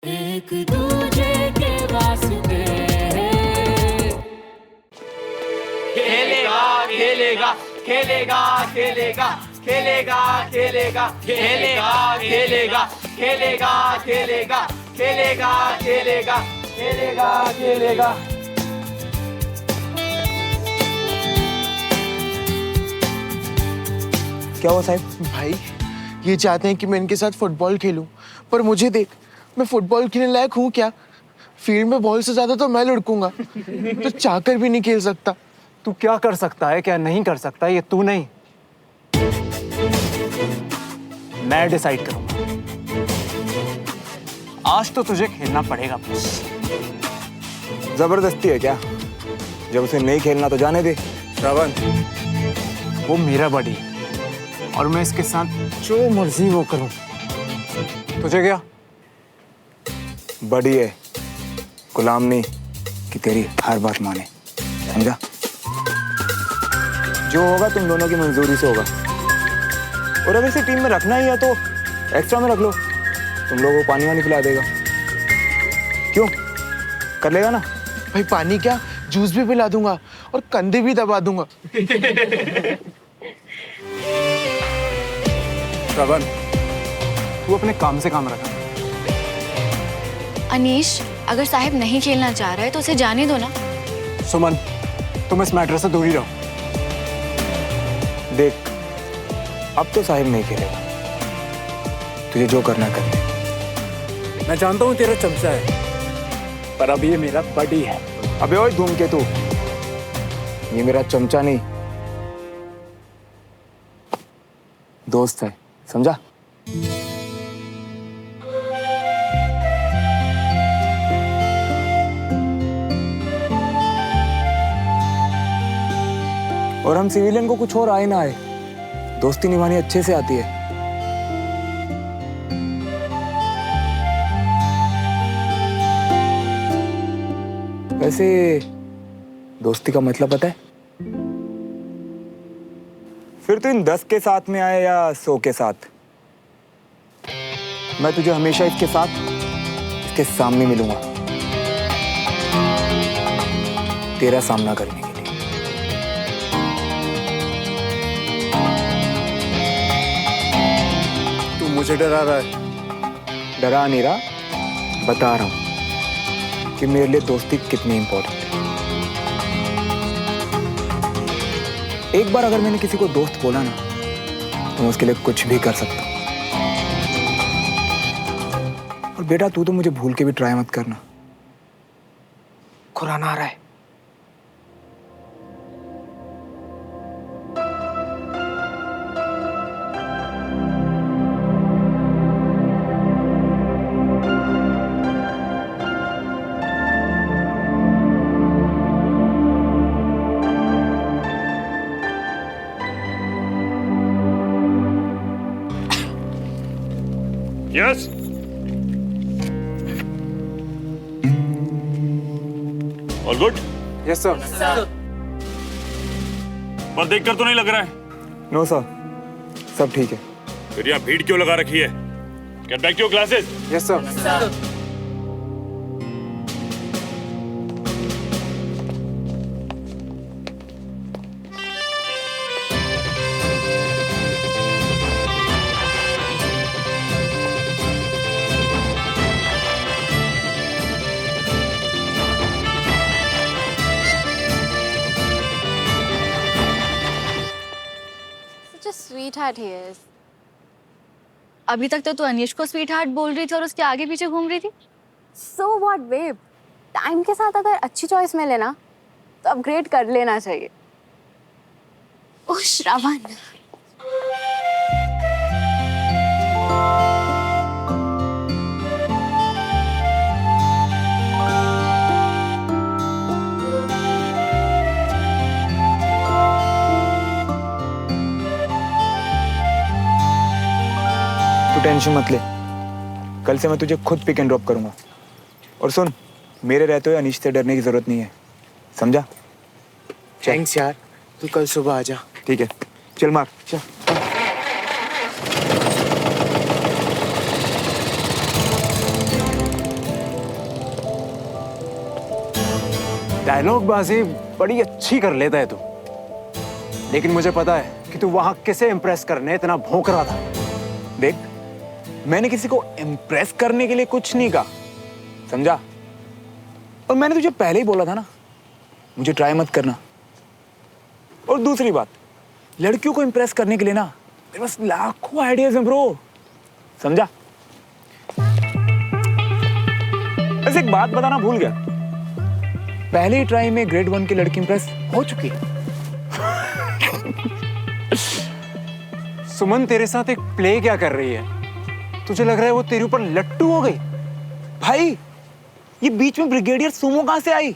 एक दूजे के वास्ते खेलेगा खेलेगा खेलेगा खेलेगा खेलेगा खेलेगा खेलेगा खेलेगा खेलेगा खेलेगा खेलेगा खेलेगा खेलेगा खेलेगा। क्या हुआ साहब? भाई ये चाहते हैं कि मैं इनके साथ फुटबॉल खेलूं, पर मुझे देख, मैं फुटबॉल खेलने लायक हूँ क्या? फील्ड में बॉल से ज्यादा तो मैं लुढ़कूंगा, तो चाहकर भी नहीं खेल सकता। तू क्या कर सकता है क्या नहीं कर सकता ये तू नहीं, मैं डिसाइड करूंगा। आज तो तुझे खेलना पड़ेगा बस। जबरदस्ती है क्या? जब उसे नहीं खेलना तो जाने दे। श्रावण, वो मेरा बॉडी है और मैं इसके साथ जो मर्जी वो करूं। तुझे क्या? बड़ी है, गुलाम नहीं कि तेरी हर बात माने, समझा? जो होगा तुम दोनों की मंजूरी से होगा। और अगर इसे टीम में रखना ही है तो एक्स्ट्रा में रख लो, तुम लोगों को पानी वानी पिला देगा। क्यों, कर लेगा ना? भाई पानी क्या, जूस भी पिला दूंगा और कंधे भी दबा दूंगा। श्रवण, तू अपने काम से काम रखा। अनीश, अगर साहिब नहीं खेलना चाह रहा है तो उसे जाने दो ना। सुमन, तुम इस मैटर से दूर ही रहो। देख, अब तो साहिब नहीं खेलेगा, तुझे जो करना कर ले। मैं जानता हूँ तेरा चमचा है, पर अब ये मेरा बडी है। अबे ओए धूमकेतु, ये मेरा चमचा नहीं, दोस्त है, समझा? और हम सिविलियन को कुछ और आए ना आए, दोस्ती निभानी अच्छे से आती है। वैसे दोस्ती का मतलब पता है? फिर तो इन 10 के साथ में आए या 100 के साथ, मैं तुझे हमेशा इसके साथ, इसके सामने मिलूंगा, तेरा सामना करने के लिए। तू मुझे डरा रहा है? डरा नहीं रहा, बता रहा हूं कि मेरे लिए दोस्ती कितनी इंपॉर्टेंट है। एक बार अगर मैंने किसी को दोस्त बोला ना, तो मैं उसके लिए कुछ भी कर सकता हूं। और बेटा तू तो मुझे भूल के भी ट्राई मत करना। कुरान आ रहा है। Yes, all good. Yes sir. पर देखकर तो नहीं लग रहा है। नो सर, सब ठीक है। फिर यहाँ भीड़ क्यों लगा रखी है? Get back to your classes. Yes sir. Sweetheart ही है। अभी तक तो तू अनीश को स्वीट हार्ट बोल रही थी और उसके आगे पीछे घूम रही थी। सो व्हाट बेब, टाइम के साथ अगर अच्छी चॉइस मिले ना तो अपग्रेड कर लेना चाहिए। ओह श्रावण, टेंशन मत ले, कल से मैं तुझे खुद पिक एंड ड्रॉप करूंगा। और सुन, मेरे रहते हुए अनीश से डरने की जरूरत नहीं है, समझा? थैंक्स यार, तू कल सुबह आ जा। ठीक है, चल मार। चल। डायलॉग बाजी बड़ी अच्छी कर लेता है तू, लेकिन मुझे पता है कि तू वहां किसे इम्प्रेस करने इतना भौंक रहा था। देख, मैंने किसी को इम्प्रेस करने के लिए कुछ नहीं कहा, समझा? और मैंने तुझे पहले ही बोला था ना, मुझे ट्राई मत करना। और दूसरी बात, लड़कियों को इम्प्रेस करने के लिए ना मेरे पास लाखों आइडियाज हैं ब्रो, समझा? बस एक बात बताना भूल गया, पहले ही ट्राई में ग्रेड 1 की लड़की इम्प्रेस हो चुकी है। सुमन तेरे साथ एक प्ले क्या कर रही है? तुझे लग रहा है वो तेरे ऊपर लट्टू हो गई? भाई, ये बीच में ब्रिगेडियर सुमो कहां से आई?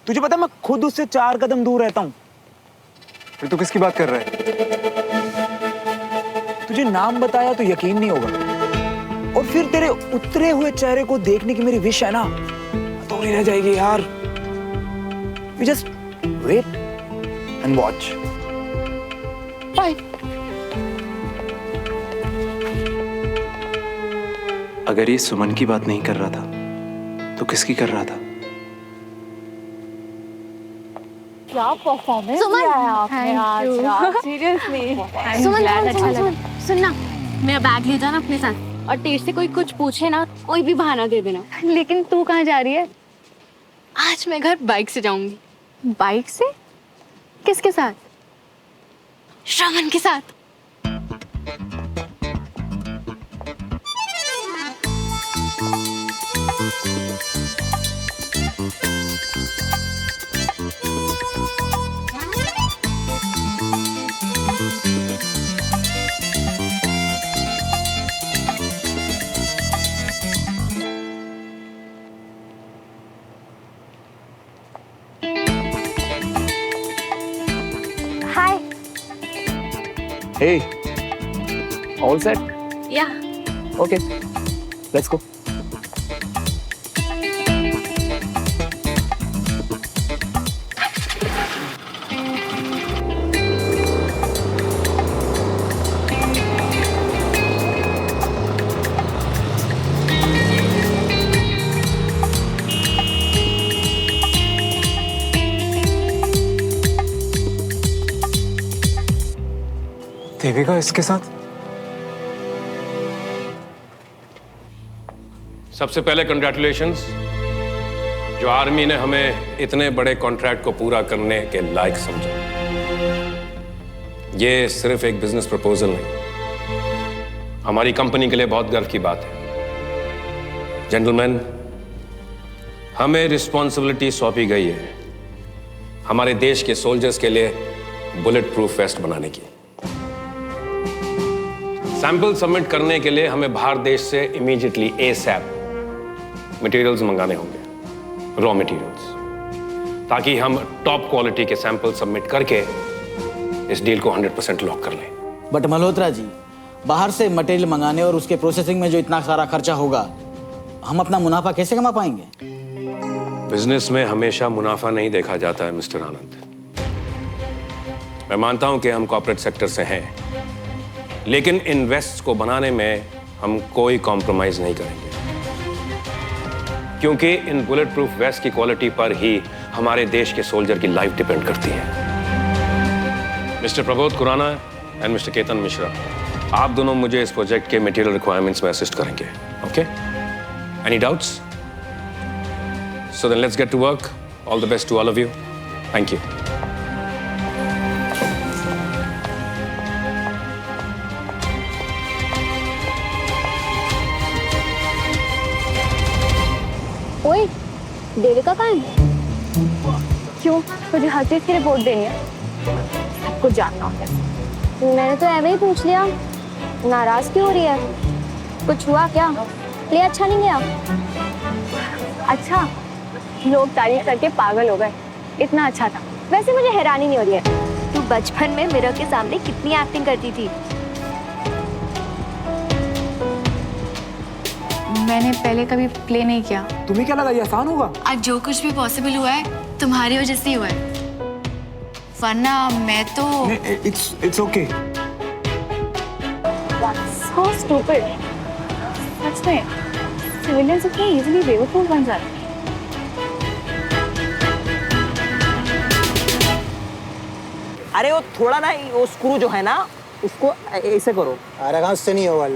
तुझे पता है मैं खुद उससे 4 कदम दूर रहता हूं। फिर तू किसकी बात कर रहा है? तुझे नाम बताया तो यकीन नहीं होगा, और फिर तेरे उतरे हुए चेहरे को देखने की मेरी विश है ना, अधूरी रह जाएगी यार। You just wait and watch. Bye. अगर ये सुमन की बात नहीं कर रहा था तो किसकी कर रहा था? क्या परफॉर्मेंस सुमन, दिया है आपने thank आज you. यार, सीरियसली। सुमन, सुनना, मेरा बैग ले जाना अपने साथ, और तेरे से कोई कुछ पूछे ना, कोई भी बहाना दे देना। लेकिन तू कहाँ जा रही है? आज मैं घर बाइक से जाऊंगी। बाइक से? किसके साथ? श्रवण के साथ। हाय। Hey, all set? या Okay, let's go. देविका इसके साथ? सबसे पहले कंग्रेचुलेशंस, जो आर्मी ने हमें इतने बड़े कॉन्ट्रैक्ट को पूरा करने के लायक समझा। ये सिर्फ एक बिजनेस प्रपोजल नहीं, हमारी कंपनी के लिए बहुत गर्व की बात है। जेंटलमैन, हमें रिस्पॉन्सिबिलिटी सौंपी गई है हमारे देश के सोल्जर्स के लिए बुलेट प्रूफ वेस्ट बनाने की। सैंपल सबमिट करने के लिए हमें बाहर देश से इमीडिएटली ASAP मटेरियल्स मंगाने होंगे, रॉ मटेरियल्स, ताकि हम टॉप क्वालिटी के सैंपल सबमिट करके इस डील को 100% लॉक कर लें। बट मल्होत्रा जी, बाहर से मटेरियल मंगाने और उसके प्रोसेसिंग में जो इतना सारा खर्चा होगा, हम अपना मुनाफा कैसे कमा पाएंगे? बिजनेस में हमेशा मुनाफा नहीं देखा जाता है मिस्टर आनंद। मैं मानता हूं कि हम कॉर्पोरेट सेक्टर से हैं, लेकिन इन्वेस्ट को बनाने में हम कोई कॉम्प्रोमाइज नहीं करेंगे, क्योंकि इन बुलेट प्रूफ वेस्ट की क्वालिटी पर ही हमारे देश के सोल्जर की लाइफ डिपेंड करती है। Mister Prabodh Khurana and mister Ketan Mishra, आप दोनों मुझे इस प्रोजेक्ट के मटेरियल रिक्वायरमेंट्स में असिस्ट करेंगे। Okay? Any doubts? So then let's get to work. All the best to all of you. Thank you. ओए, देविका कहाँ है? क्यों? तुझे हर चीज की रिपोर्ट देनी है? सब कुछ जानना होता है। मैंने तो ऐसे ही पूछ लिया। नाराज क्यों हो रही है? कुछ हुआ क्या? प्ले अच्छा नहीं गया? अच्छा, लोग तारीफ करके पागल हो गए। इतना अच्छा था। वैसे मुझे हैरानी नहीं हो रही है। तू बचपन में मिरर के सामने कितनी एक्टिंग करती थी? मैंने पहले कभी प्ले नहीं किया। तुम्हें क्या लगा ये आसान होगा? आज जो कुछ भी पॉसिबल हुआ है तुम्हारी वजह से ही हुआ है, वरना मैं तो It's okay. So stupid. सच में सिविलियंस इतने इजीली बेवकूफ बन जाते हैं। अरे वो थोड़ा ना वो स्क्रू जो है ना उसको ऐसे करो। अरे कहाँ उससे नहीं होगा,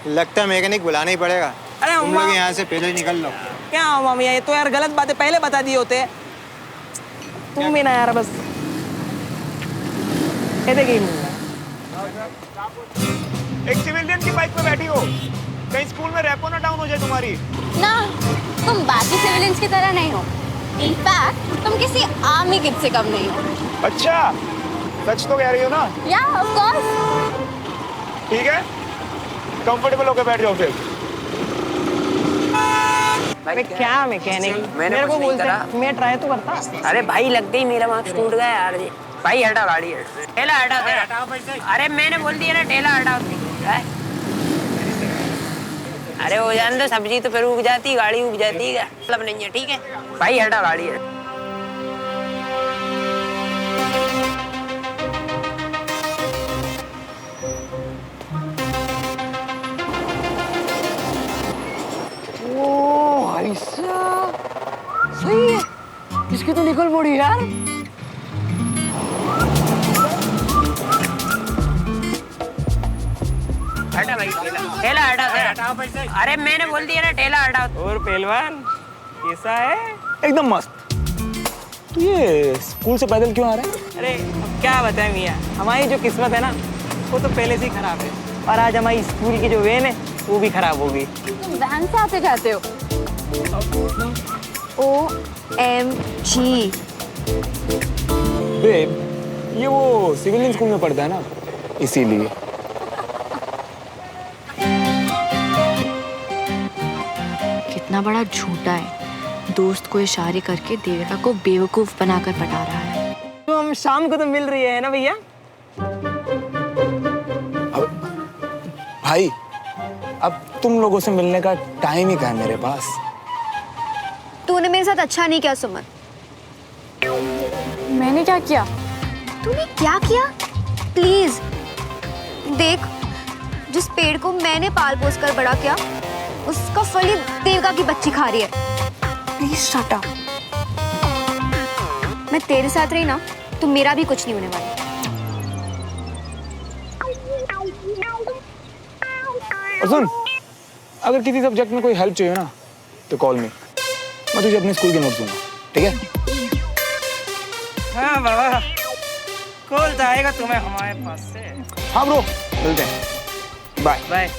लगता है मैकेनिक बुलाना ही पड़ेगा। अरे तुम लोग यहाँ से पहले निकल लो। क्या मामी, ये तो यार गलत बात है, पहले बता दिए होते। तुम भी ना यार बस ये देखिए। एक सिविलियन की बाइक पे बैठी हो, कहीं स्कूल में रैपो ना डाउन हो जाए तुम्हारी। ना, तुम बाकी सिविलियंस की तरह नहीं हो। इनफैक्ट तुम किसी आर्मी किड से कम नहीं हो। अच्छा, सच तो कह रही हो ना? या ऑफ कोर्स। ठीक है, कंफर्टेबल होकर बैठ जाओ फिर। भाई क्या मैकेनिक, मेरे को बोलते मैं ट्राई तो करता। अरे भाई लग गई, मेरा मार्क्स टूट गया यार जी। भाई हटा गाड़ी, ठेला हटा। अरे मैंने बोल दिया ना ठेला हटाओ। अरे हो जाने दो, सब्जी तो फिर उग जाती, गाड़ी उग जाती है, मतलब नहीं है। ठीक है भाई हटा गाड़ी है। ओ भाई साहब, सही है, इसकी तो निकल पड़ी यार। हटा भाई ठेला हटा। अरे मैंने बोल दिया ना ठेला हटाओ। और पहलवान कैसा है? एकदम मस्त। तू ये स्कूल से पैदल क्यों आ रहा है? अरे अब क्या बताएं मियाँ, हमारी जो किस्मत है ना वो तो पहले से ही खराब है, और आज हमारी स्कूल की जो वैन है वो भी खराब हो गई। तुम वैन से आते जाते हो? OMG। बेब, ये वो सिविलियन स्कूल में पढ़ता है ना, इसीलिए। कितना बड़ा झूठा है, दोस्त को इशारे करके देविका को बेवकूफ बनाकर पटा रहा है। तो हम शाम को तो मिल रही है ना भैया? भाई, अब तुम लोगों से मिलने का टाइम ही कहाँ है मेरे पास। तूने मेरे साथ अच्छा नहीं किया सुमन। मैंने क्या किया? तूने क्या किया? प्लीज देख, जिस पेड़ को मैंने पाल पोस कर बड़ा किया उसका फल ही देविका की बच्ची खा रही है। Please shut up. मैं तेरे साथ रही ना तो मेरा भी कुछ नहीं होने वाला। और सुन, अगर किसी सब्जेक्ट में कोई हेल्प चाहिए ना तो कॉल मी, मैं तुझे अपने स्कूल के नोट्स दूंगा, ठीक है? हाँ बाबा, कॉल तो आएगा तुम्हें हमारे पास से। हाँ ब्रो, मिलते हैं, बाय बाय।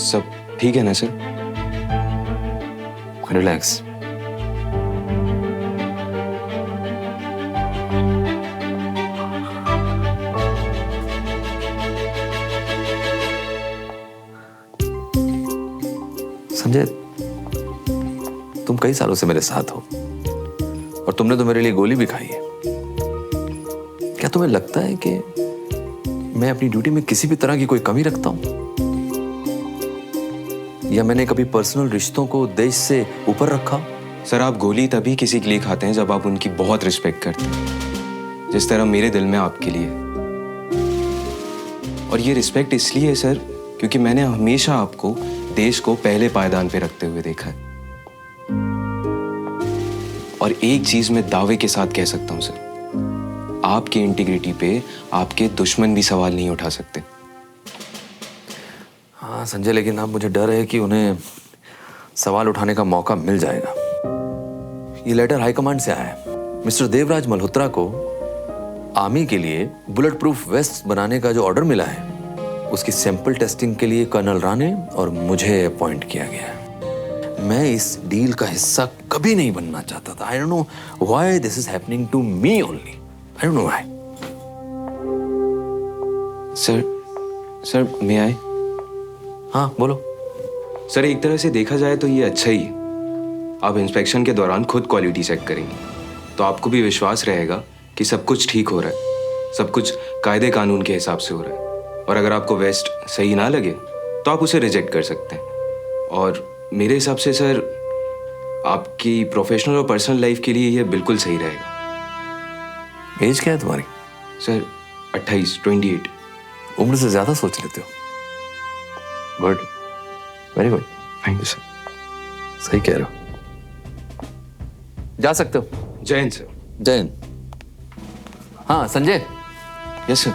सब ठीक है ना सर? रिलैक्स। संजय, तुम कई सालों से मेरे साथ हो और तुमने तो मेरे लिए गोली भी खाई है। क्या तुम्हें लगता है कि मैं अपनी ड्यूटी में किसी भी तरह की कोई कमी रखता हूं? या मैंने कभी पर्सनल रिश्तों को देश से ऊपर रखा? सर, आप गोली तभी किसी के लिए खाते हैं जब आप उनकी बहुत रिस्पेक्ट करते हैं, जिस तरह मेरे दिल में आपके लिए। और ये रिस्पेक्ट इसलिए है सर क्योंकि मैंने हमेशा आपको देश को पहले पायदान पे रखते हुए देखा है। और एक चीज मैं दावे के साथ कह सकता हूं सर, आपकी इंटीग्रिटी पे आपके दुश्मन भी सवाल नहीं उठा सकते। हाँ संजय, लेकिन अब मुझे डर है कि उन्हें सवाल उठाने का मौका मिल जाएगा। ये लेटर हाईकमांड से आया है। मिस्टर देवराज मल्होत्रा को आर्मी के लिए बुलेट प्रूफ वेस्ट बनाने का जो ऑर्डर मिला है उसकी सैंपल टेस्टिंग के लिए कर्नल राणे और मुझे अपॉइंट किया गया है। मैं इस डील का हिस्सा कभी नहीं बनना चाहता था। I don't know why this is happening to me only. I don't know why. Sir may I? हाँ बोलो। सर, एक तरह से देखा जाए तो ये अच्छा ही है। आप इंस्पेक्शन के दौरान खुद क्वालिटी चेक करेंगे तो आपको भी विश्वास रहेगा कि सब कुछ ठीक हो रहा है, सब कुछ कायदे कानून के हिसाब से हो रहा है। और अगर आपको वेस्ट सही ना लगे तो आप उसे रिजेक्ट कर सकते हैं। और मेरे हिसाब से सर आपकी प्रोफेशनल और पर्सनल लाइफ के लिए ये बिल्कुल सही रहेगा। एज क्या है तुम्हारी? सर 28 उम्र से ज्यादा सोच लेते हो। Good, very good, thank you sir. सही कह रहे हो। जा सकते हो। जय हिंद सर। जय हिंद। हाँ संजय। Yes sir.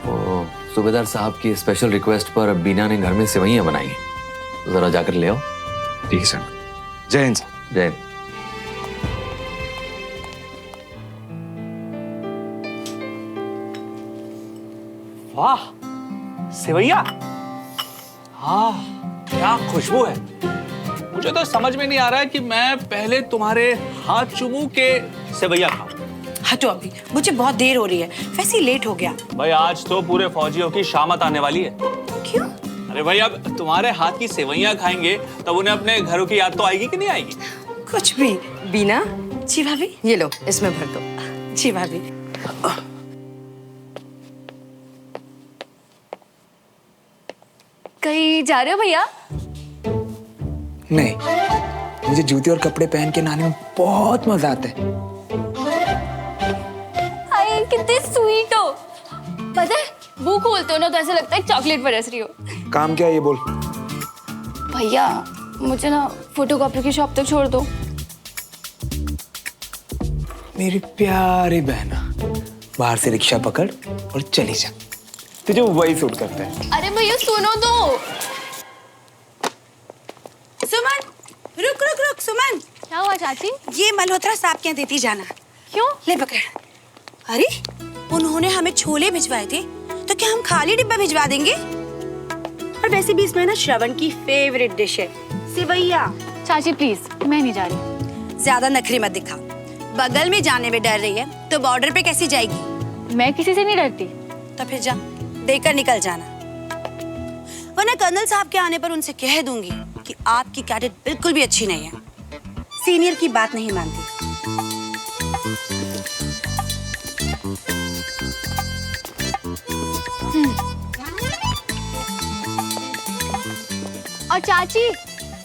वो सूबेदार साहब की स्पेशल रिक्वेस्ट पर बीना ने घर में सेवइयां बनाई हैं, तो जरा जाकर ले आओ। ठीक है सर। जय हिंद सर। जय हिंद। वाह, सेवैया। हाँ, क्या खुशबू है। मुझे तो समझ में नहीं आ रहा है कि मैं पहले तुम्हारे हाथ चूमूं के सेवैया खाऊं। हटो अभी, मुझे बहुत देर हो रही है, वैसे ही लेट हो गया। भाई आज तो पूरे फौजियों की शामत आने वाली है। क्यों? अरे भाई अब तुम्हारे हाथ की सेवैयां खाएंगे तब उन्हें अपने घरों की याद तो आएगी कि नहीं आएगी? कुछ भी। बीना, जी भाभी, ये लो, इसमें भर दो। जी भाभी। कहीं जा रहे हो भैया? नहीं, मुझे जूते और कपड़े पहन के नहाने में बहुत मजा आता है। हाय कितने स्वीट हो। पता है वो खोलते हो ना तो ऐसा लगता है चॉकलेट बरस रही हो। काम क्या है ये बोल। भैया मुझे ना फोटोकॉपी की शॉप तक छोड़ दो। मेरी प्यारी बहना, बाहर से रिक्शा पकड़ और चली जा, तुझे वही सूट करता है। अरे भैया सुनो तो। सुमन, रुक रुक रुक सुमन। क्या हुआ चाची? ये मल्होत्रा साहब के यहाँ देती जाना। क्यों? ले पकड़। अरे उन्होंने हमें छोले भिजवाए थे, तो क्या हम खाली डिब्बा भिजवा देंगे? और वैसे भी इसमें ना श्रवण की फेवरेट डिश है सेवैया। चाची प्लीज, मैं नहीं जा रही। ज्यादा नखरे मत दिखा। बगल में जाने में डर रही है तो बॉर्डर पे कैसे जाएगी? मैं किसी से नहीं डरती। तो फिर जा, देकर निकल जाना, वरना कर्नल साहब के आने पर उनसे कह दूंगी कि आपकी कैडेट बिल्कुल भी अच्छी नहीं है, सीनियर की बात नहीं मानती। और चाची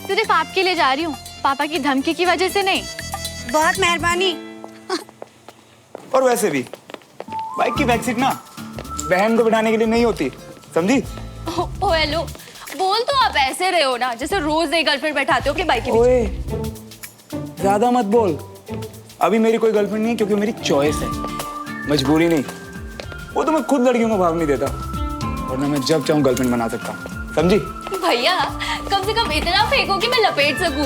सिर्फ आपके लिए जा रही हूँ, पापा की धमकी की वजह से नहीं। बहुत मेहरबानी। और वैसे भी बाइक की बैक सीट ना बहन को बिठाने के लिए नहीं होती, समझी? ओ हेलो, बोल तो आप ऐसे रहे हो ना जैसे रोज एक गर्लफ्रेंड बैठाते हो अपनी बाइक के पीछे। ओए, ज्यादा मत बोल। अभी मेरी कोई गर्लफ्रेंड नहीं है क्योंकि मेरी चॉइस है, मजबूरी नहीं। वो तो मैं खुद लड़कियों को भाव नहीं देता, वरना मैं जब चाहूँ गर्लफ्रेंड बना सकता हूँ, समझी? भैया कम से कम इतना फेंको कि मैं लपेट सकूं।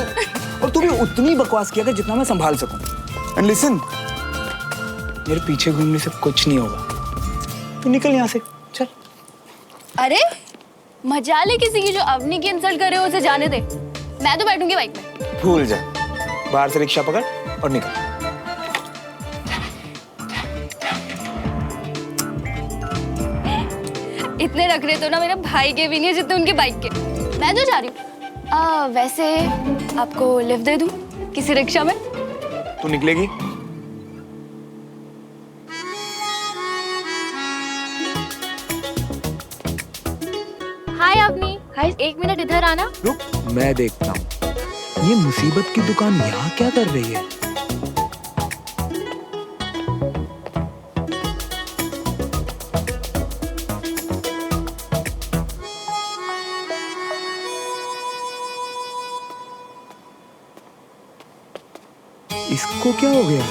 और तू भी उतनी बकवास किया कर जितना मैं संभाल सकूं। एंड लिसन, मेरे पीछे घूमने से कुछ नहीं होगा, तू निकल यहाँ से, चल। अरे मजा ले किसी की, जो अवनी की इंसल्ट कर रहे हो उसे जाने दे। मैं तो बैठूंगी बाइक में। भूल जा, बाहर से रिक्शा पकड़ और निकल। इतने रख रहे तो ना मेरे भाई के भी नहीं जितने उनके बाइक के। मैं तो जा रही हूँ। वैसे आपको लिफ्ट दे दूं किसी रिक्शा में? तू निकलेगी? हाय अवनी। हाय, 1 मिनट इधर आना। रुक, मैं देखता हूँ ये मुसीबत की दुकान यहाँ क्या कर रही है। इसको क्या हो गया?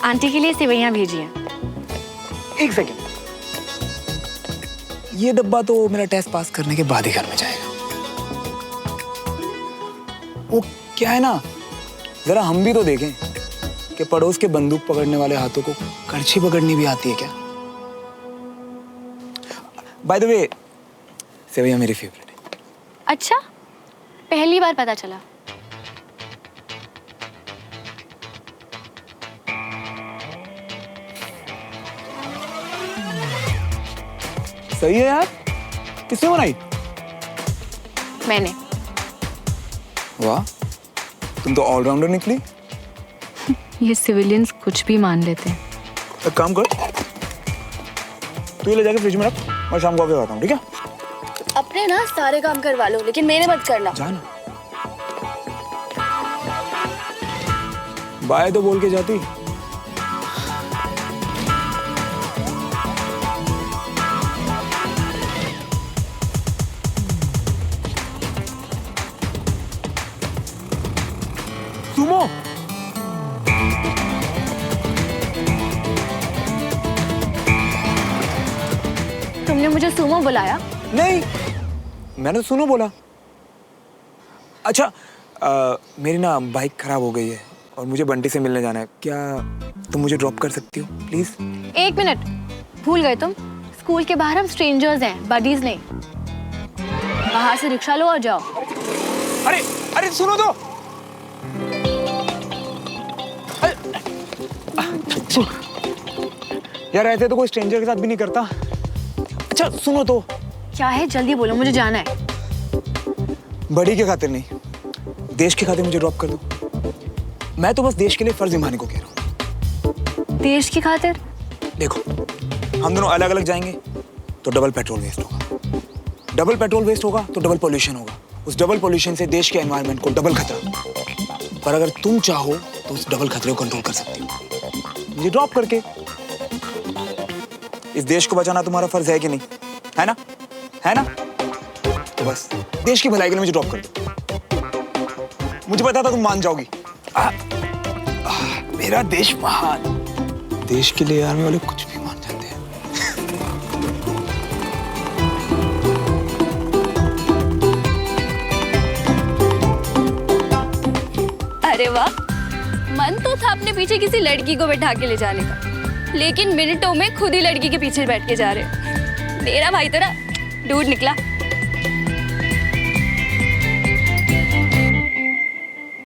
आंटी के लिए सेवइयां भेजी हैं। एक सेकेंड, ये डब्बा तो मेरा टेस्ट पास करने के बाद ही घर में जाएगा। वो क्या है ना, जरा हम भी तो देखें कि पड़ोस के बंदूक पकड़ने वाले हाथों को करछी पकड़नी भी आती है क्या। बाय द वे, सेवइयां मेरी फेवरेट है। अच्छा, पहली बार पता चला। सही है यार, किसने बनाई? मैंने। वाह, तुम तो ऑलराउंडर निकली। ये सिविलियंस कुछ भी मान लेते हैं। एक काम कर, तू ये ले जाके फ्रिज में रख, मैं शाम को आके खाता हूँ, ठीक है? अपने ना सारे काम करवा लो, लेकिन मेरे मत करना। जाना बाय तो बोल के जाती। सुमो, तुमने मुझे सुमो बुलाया? नहीं, मैंने तो सुनो बोला। अच्छा, मेरी ना बाइक खराब हो गई है और मुझे बंटी से मिलने जाना है। क्या तुम मुझे ड्रॉप कर सकती हो प्लीज? 1 मिनट, भूल गए तुम? स्कूल के बाहर हम स्ट्रेंजर्स हैं, बडीज नहीं। बाहर से रिक्शा लो और जाओ। अरे अरे सुनो तो। यार ऐसे तो कोई स्ट्रेंजर के साथ भी नहीं करता। अच्छा सुनो तो। क्या है, जल्दी बोलो, मुझे जाना है। बड़ी के खातिर नहीं, देश के खातिर मुझे ड्रॉप कर दो। मैं तो बस देश के लिए फर्ज निभाने को कह रहा हूँ। देश की खातिर? देखो, हम दोनों अलग अलग जाएंगे तो डबल पेट्रोल वेस्ट होगा, डबल पेट्रोल वेस्ट होगा तो डबल पोल्यूशन होगा। उस डबल पोल्यूशन से देश के एनवायरनमेंट को डबल खतरा। पर अगर तुम चाहो तो उस डबल खतरे को कंट्रोल कर सकती हो मुझे ड्रॉप करके। इस देश को बचाना तुम्हारा फर्ज है कि नहीं, है ना? है ना? तो बस देश की भलाई के लिए मुझे ड्रॉप कर दो। मुझे पता था तुम मान जाओगी। मेरा देश महान। देश के लिए आर्मी वाले कुछ भी मान जाते हैं। अरे वाह, मन तो था अपने पीछे किसी लड़की को बैठा के ले जाने का, लेकिन मिनटों में खुद ही लड़की के पीछे बैठ के जा रहे हो। मेरा भाई तो ना डूड निकला।